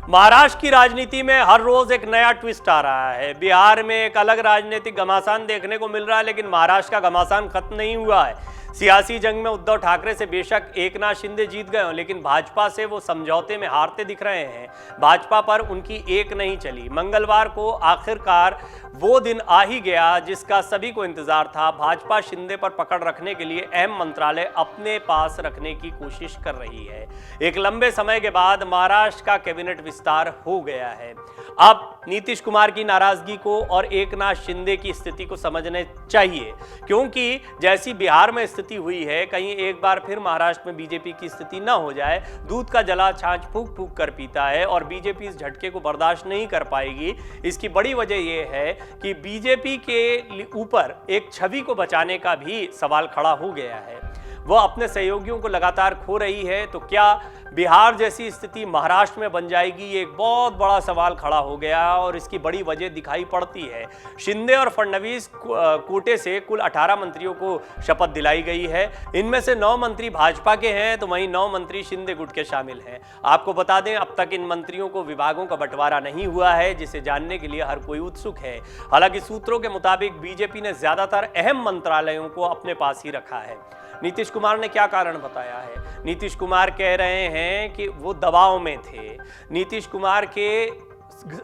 महाराष्ट्र की राजनीति में हर रोज एक नया ट्विस्ट आ रहा है। बिहार में एक अलग राजनीतिक घमासान देखने को मिल रहा है, लेकिन महाराष्ट्र का घमासान खत्म नहीं हुआ है। सियासी जंग में उद्धव ठाकरे से बेशक एकनाथ शिंदे जीत गए हों, लेकिन भाजपा से वो समझौते में हारते दिख रहे हैं। भाजपा पर उनकी एक नहीं चली। मंगलवार को आखिरकार वो दिन आ ही गया जिसका सभी को इंतजार था। भाजपा शिंदे पर पकड़ रखने के लिए अहम मंत्रालय अपने पास रखने की कोशिश कर रही है। एक लंबे समय के बाद महाराष्ट्र का कैबिनेट विस्तार हो गया है। अब नीतीश कुमार की नाराजगी को और एकनाथ शिंदे की स्थिति को समझने चाहिए, क्योंकि जैसी बिहार में स्थिति हुई है, कहीं एक बार फिर महाराष्ट्र में बीजेपी की स्थिति ना हो जाए। दूध का जला छाछ फूंक फूंक कर पीता है और बीजेपी इस झटके को बर्दाश्त नहीं कर पाएगी। इसकी बड़ी वजह यह है कि बीजेपी के ऊपर एक छवि को बचाने का भी सवाल खड़ा हो गया है। वह अपने सहयोगियों को लगातार खो रही है, तो क्या बिहार जैसी स्थिति महाराष्ट्र में बन जाएगी? ये एक बहुत बड़ा सवाल खड़ा हो गया और इसकी बड़ी वजह दिखाई पड़ती है। शिंदे और फडणवीस कोटे से कुल 18 मंत्रियों को शपथ दिलाई गई है। इनमें से 9 मंत्री भाजपा के हैं, तो वहीं 9 मंत्री शिंदे गुट के शामिल हैं। आपको बता दें, अब तक इन मंत्रियों को विभागों का बंटवारा नहीं हुआ है, जिसे जानने के लिए हर कोई उत्सुक है। हालांकि सूत्रों के मुताबिक बीजेपी ने ज्यादातर अहम मंत्रालयों को अपने पास ही रखा है। नीतीश कुमार ने क्या कारण बताया है? नीतीश कुमार कह रहे हैं कि वो दबाव में थे। नीतीश कुमार के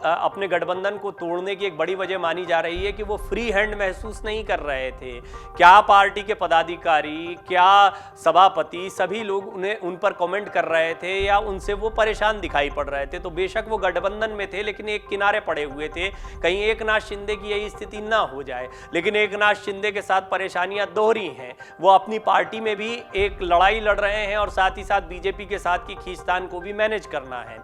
अपने गठबंधन को तोड़ने की एक बड़ी वजह मानी जा रही है कि वो फ्री हैंड महसूस नहीं कर रहे थे। क्या पार्टी के पदाधिकारी, क्या सभापति, सभी लोग उन पर कमेंट कर रहे थे या उनसे वो परेशान दिखाई पड़ रहे थे। तो बेशक वो गठबंधन में थे, लेकिन एक किनारे पड़े हुए थे, कहीं एकनाथ शिंदे की यही स्थिति ना हो जाए। लेकिन एकनाथ शिंदे के साथ परेशानियां दोहरी हैं। वो अपनी पार्टी में भी एक लड़ाई लड़ रहे हैं और साथ ही साथ बीजेपी के साथ की खींचतान को भी मैनेज करना है।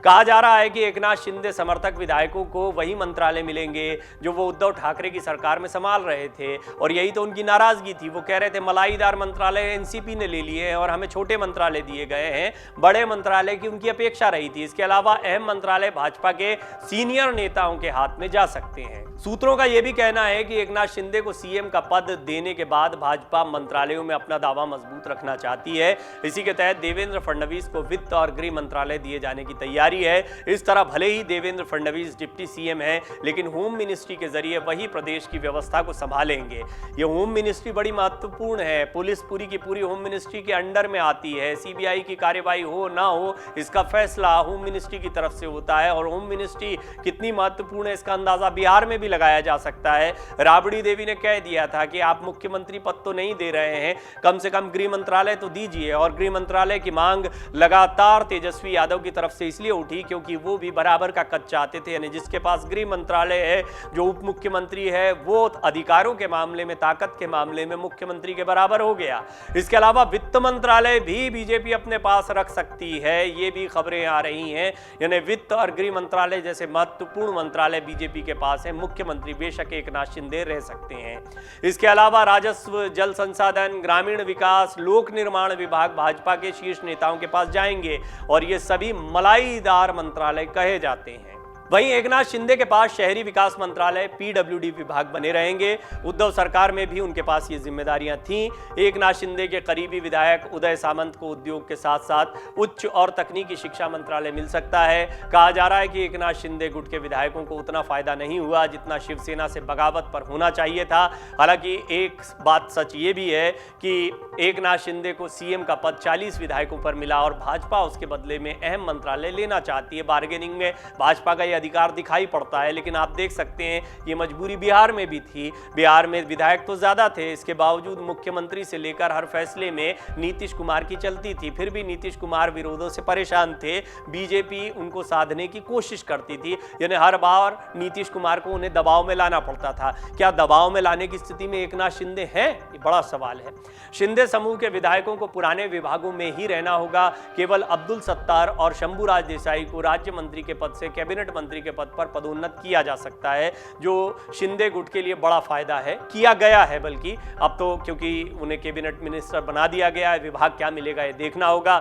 कहा जा रहा है कि एकनाथ शिंदे समर्थक विधायकों को वही मंत्रालय मिलेंगे जो वो उद्धव ठाकरे की सरकार में संभाल रहे थे, और यही तो उनकी नाराजगी थी। वो कह रहे थे मलाईदार मंत्रालय एनसीपी ने ले लिए हैं और हमें छोटे मंत्रालय दिए गए हैं। बड़े मंत्रालय की उनकी अपेक्षा रही थी। इसके अलावा अहम मंत्रालय भाजपा के सीनियर नेताओं के हाथ में जा सकते हैं। सूत्रों का यह भी कहना है कि एकनाथ शिंदे को सीएम का पद देने के बाद भाजपा मंत्रालयों में अपना दावा मजबूत रखना चाहती है। इसी के तहत देवेंद्र फडणवीस को वित्त और गृह मंत्रालय दिए जाने की तैयारी है। इस तरह भले ही देवेंद्र फडणवीस डिप्टी सीएम है, लेकिन होम मिनिस्ट्री के जरिए वही प्रदेश की व्यवस्था को संभालेंगे। ये होम मिनिस्ट्री बड़ी महत्वपूर्ण है। पुलिस पूरी की पूरी होम मिनिस्ट्री के अंडर में आती है। सीबीआई की कार्यवाही हो ना हो, इसका फैसला होम मिनिस्ट्री की तरफ से होता है। और होम मिनिस्ट्री कितनी महत्वपूर्ण है, इसका अंदाजा बिहार में भी लगाया जा सकता है। राबड़ी देवी ने कह दिया था कि आप मुख्यमंत्री पद तो नहीं दे रहे हैं, कम से कम गृह मंत्रालय तो दीजिए। और गृह मंत्रालय की मांग लगातार तेजस्वी यादव की तरफ से इसलिए उठी क्योंकि वो भी बराबर का कद चाहते थे। यानी जिसके पास गृह मंत्रालय है, जो उप मुख्यमंत्री है, वो अधिकारों के मामले में, ताकत के मामले में मुख्यमंत्री के बराबर हो गया। इसके अलावा वित्त मंत्रालय भी बीजेपी अपने पास रख सकती है, ये भी खबरें आ रही हैं। यानी वित्त और गृह मंत्रालय जैसे महत्वपूर्ण मंत्रालय बीजेपी के पास है। मुख्यमंत्री बेशक एकनाथ शिंदे रह सकते हैं। इसके अलावा राजस्व, जल संसाधन, ग्रामीण विकास, लोक निर्माण विभाग भाजपा के शीर्ष नेताओं के पास जाएंगे और ये सभी मलाईदार मंत्रालय कहे जाते हैं। वहीं एकनाथ शिंदे के पास शहरी विकास मंत्रालय, पीडब्ल्यूडी विभाग बने रहेंगे। उद्धव सरकार में भी उनके पास ये जिम्मेदारियां थीं। एकनाथ शिंदे के करीबी विधायक उदय सामंत को उद्योग के साथ साथ उच्च और तकनीकी शिक्षा मंत्रालय मिल सकता है। कहा जा रहा है कि एकनाथ शिंदे गुट के विधायकों को उतना फायदा नहीं हुआ जितना शिवसेना से बगावत पर होना चाहिए था। हालांकि एक बात सच ये भी है कि एकनाथ शिंदे को सीएम का पद 40 विधायकों पर मिला और भाजपा उसके बदले में अहम मंत्रालय लेना चाहती है। बार्गेनिंग में भाजपा का अधिकार दिखाई पड़ता है, लेकिन आप देख सकते हैं ये मजबूरी बिहार में भी थी। बिहार में विधायक तो ज्यादा थे, इसके बावजूद मुख्यमंत्री से लेकर हर फैसले में नीतीश कुमार की चलती थी। फिर भी नीतीश कुमार विरोधों से परेशान थे। बीजेपी उनको साधने की कोशिश करती थी। यानी हर बार नीतीश कुमार को उन्हें दबाव में लाना पड़ता था। क्या दबाव में लाने की स्थिति में एकनाथ शिंदे हैं? ये बड़ा सवाल है। शिंदे समूह के विधायकों को पुराने विभागों में ही रहना होगा। केवल अब्दुल सत्तार और शंभूराज देसाई को राज्य मंत्री के पद से कैबिनेट मंत्री के पद पर पदोन्नत किया जा सकता है, जो शिंदे गुट के लिए बड़ा फायदा है। किया गया है बल्कि अब तो, क्योंकि उन्हें कैबिनेट मिनिस्टर बना दिया गया है। विभाग क्या मिलेगा ये देखना होगा।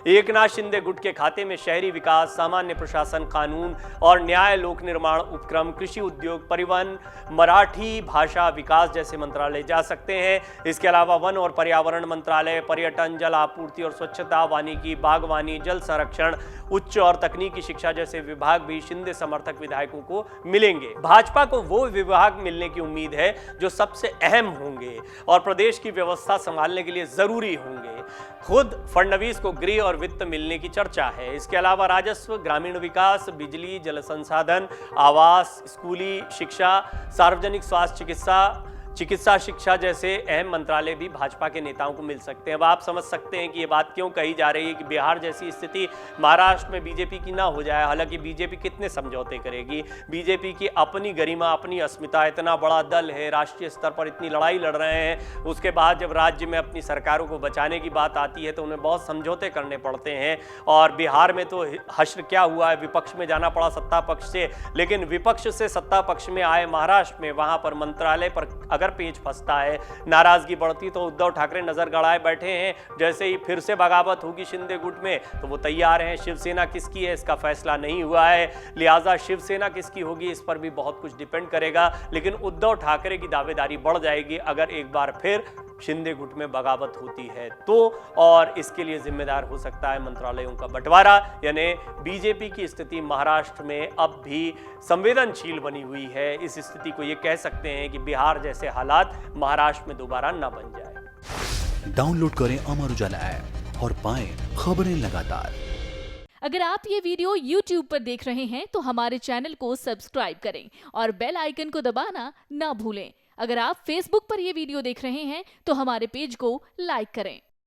एकनाथ शिंदे गुट के खाते में शहरी विकास, सामान्य प्रशासन, कानून और न्याय, लोक निर्माण उपक्रम, कृषि उद्योग, परिवहन, मराठी भाषा विकास जैसे मंत्रालय जा सकते हैं। इसके अलावा वन और पर्यावरण मंत्रालय, पर्यटन, जल आपूर्ति और स्वच्छता, वानिकी, बागवानी, जल संरक्षण, उच्च और तकनीकी शिक्षा जैसे विभाग भी शिंदे समर्थक विधायकों को मिलेंगे। भाजपा को वो विभाग मिलने की उम्मीद है जो सबसे अहम होंगे और प्रदेश की व्यवस्था संभालने के लिए जरूरी होंगे। खुद फडणवीस को गृह और वित्त मिलने की चर्चा है। इसके अलावा राजस्व, ग्रामीण विकास, बिजली, जल संसाधन, आवास, स्कूली शिक्षा, सार्वजनिक स्वास्थ्य, चिकित्सा शिक्षा जैसे अहम मंत्रालय भी भाजपा के नेताओं को मिल सकते हैं। अब आप समझ सकते हैं कि ये बात क्यों कही जा रही है कि बिहार जैसी स्थिति महाराष्ट्र में बीजेपी की ना हो जाए। हालांकि बीजेपी कितने समझौते करेगी, बीजेपी की अपनी गरिमा, अपनी अस्मिता, इतना बड़ा दल है, राष्ट्रीय स्तर पर इतनी लड़ाई लड़ रहे हैं, उसके बाद जब राज्य में अपनी सरकारों को बचाने की बात आती है तो उन्हें बहुत समझौते करने पड़ते हैं। और बिहार में तो हश्र क्या हुआ है, विपक्ष में जाना पड़ा सत्ता पक्ष से, लेकिन विपक्ष से सत्ता पक्ष में आए महाराष्ट्र में वहां पर मंत्रालय पर अगर पेच फंसता है, नाराजगी बढ़ती तो उद्धव ठाकरे नजर गड़ाए बैठे हैं। जैसे ही फिर से बगावत होगी शिंदे गुट में तो वो तैयार हैं। शिवसेना किसकी है इसका फैसला नहीं हुआ है, लिहाजा शिवसेना किसकी होगी इस पर भी बहुत कुछ डिपेंड करेगा। लेकिन उद्धव ठाकरे की दावेदारी बढ़ जाएगी अगर एक बार फिर शिंदे गुट में बगावत होती है तो, और इसके लिए जिम्मेदार हो सकता है मंत्रालयों का बंटवारा। यानी बीजेपी की स्थिति महाराष्ट्र में अब भी संवेदनशील बनी हुई है। इस स्थिति को ये कह सकते हैं कि बिहार जैसे हालात महाराष्ट्र में दोबारा न बन जाए। डाउनलोड करें अमर उजाला ऐप और पाएं खबरें लगातार। अगर आप ये वीडियो YouTube पर देख रहे हैं तो हमारे चैनल को सब्सक्राइब करें और बेल आइकन को दबाना ना भूलें। अगर आप Facebook पर यह वीडियो देख रहे हैं तो हमारे पेज को लाइक करें।